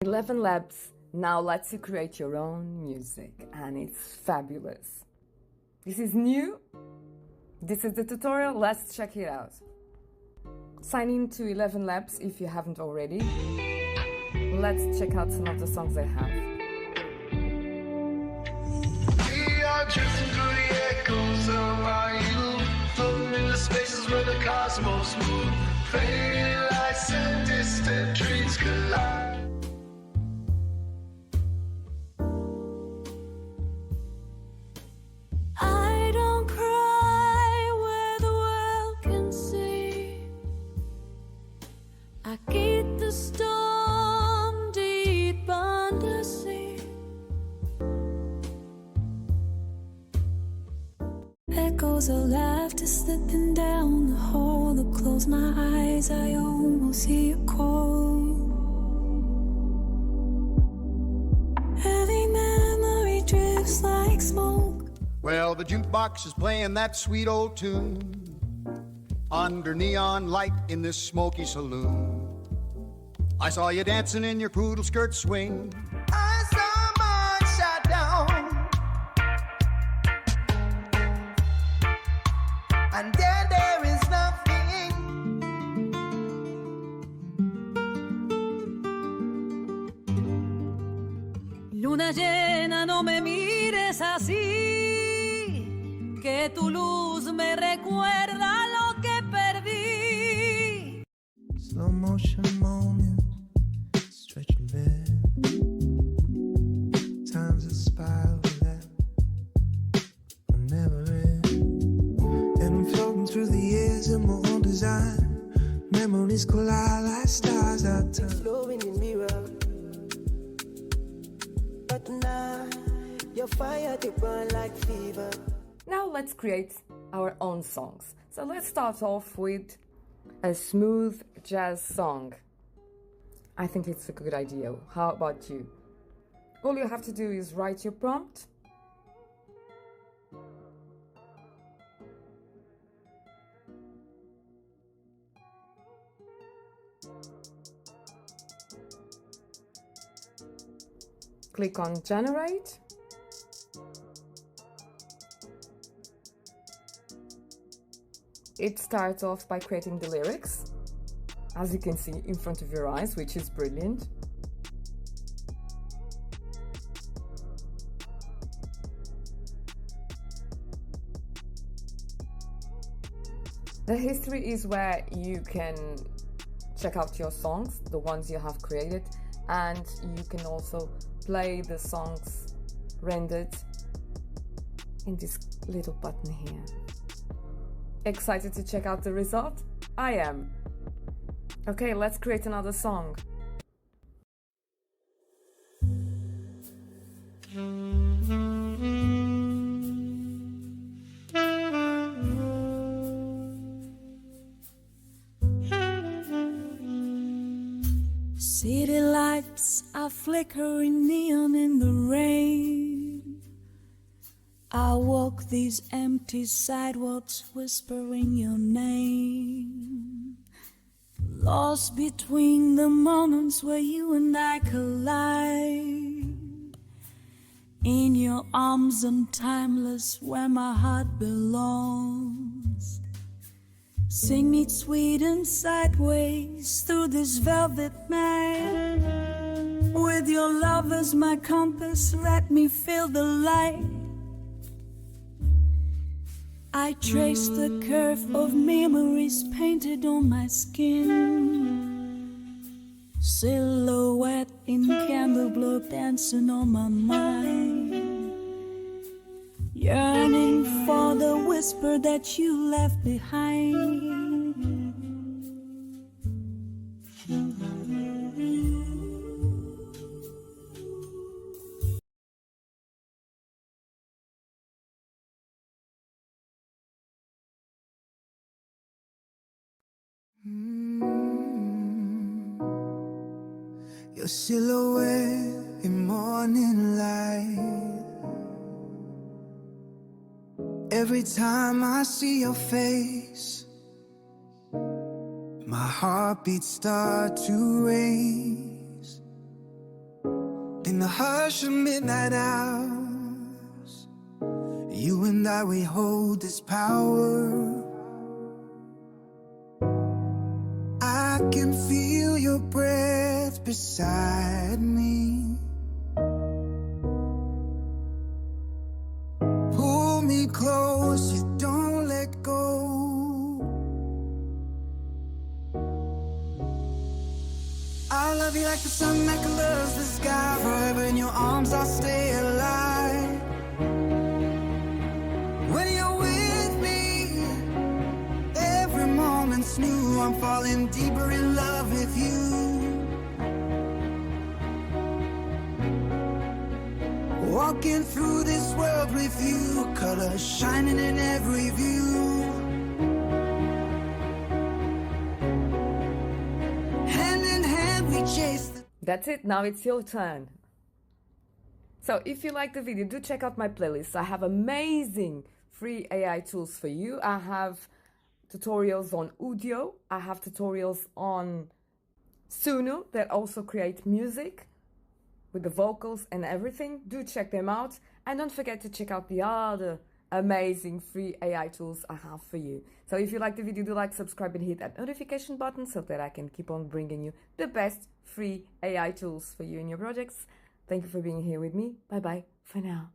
11 Labs now lets you create your own music, and it's fabulous. This is new. This is the tutorial. Let's check it out. Sign in to 11 Labs if you haven't already. Let's check out some of the songs they have. We are drifting through the echoes of our youth, floating in the spaces where the cosmos move. Fading lights and distant dreams collide. I don't cry where the world can see. I keep the storm deep under sea. Echoes of laughter slipping down the hall. I close my eyes, I almost hear you call. Every memory drifts like smoke. Well, the jukebox is playing that sweet old tune under neon light in this smoky saloon. I saw you dancing in your poodle skirt swing. I saw mine shot down, and then there is nothing. Luna llena, no me mires así, que tu luz me recuerda lo que perdí. Slow motion moment, stretch a bit. Time's a spiral that will never end. And I'm floating through the years in my own design. Memories collide like stars out time. Flowing in mirror, but tonight your fire they burn like fever. Now let's create our own songs. So let's start off with a smooth jazz song. I think it's a good idea. How about you? All you have to do is write your prompt. Click on generate. It starts off by creating the lyrics, as you can see in front of your eyes, which is brilliant. The history is where you can check out your songs, the ones you have created, and you can also play the songs rendered in this little button here. Excited to check out the result? I am. Okay, let's create another song. City lights are flickering neon in the rain. I walk these empty sidewalks whispering your name. Lost between the moments where you and I collide. In your arms and timeless where my heart belongs. Sing me sweet and sideways through this velvet night. With your love as my compass, let me feel the light. I trace the curve of memories painted on my skin. Silhouette in candle glow dancing on my mind. Yearning for the whisper that you left behind. Your silhouette in morning light. Every time I see your face, my heartbeats start to race. In the hush of midnight hours, you and I, we hold this power. I can feel your breath beside me. Pull me close, you don't let go. I love you like the sun that loves the sky. Forever in your arms I'll stay alive. When you're with me, every moment's new. I'm falling deeper in love with you. Walking through this world with you, colors shining in every view. Hand in hand we chase the... That's it, now it's your turn. So if you like the video, do check out my playlist. I have amazing free AI tools for you. I have tutorials on Udio. I have tutorials on Suno that also create music with the vocals and everything. Do check them out. And don't forget to check out the other amazing free AI tools I have for you. So if you like the video, do like, subscribe, and hit that notification button so that I can keep on bringing you the best free AI tools for you in your projects. Thank you for being here with me. Bye bye for now.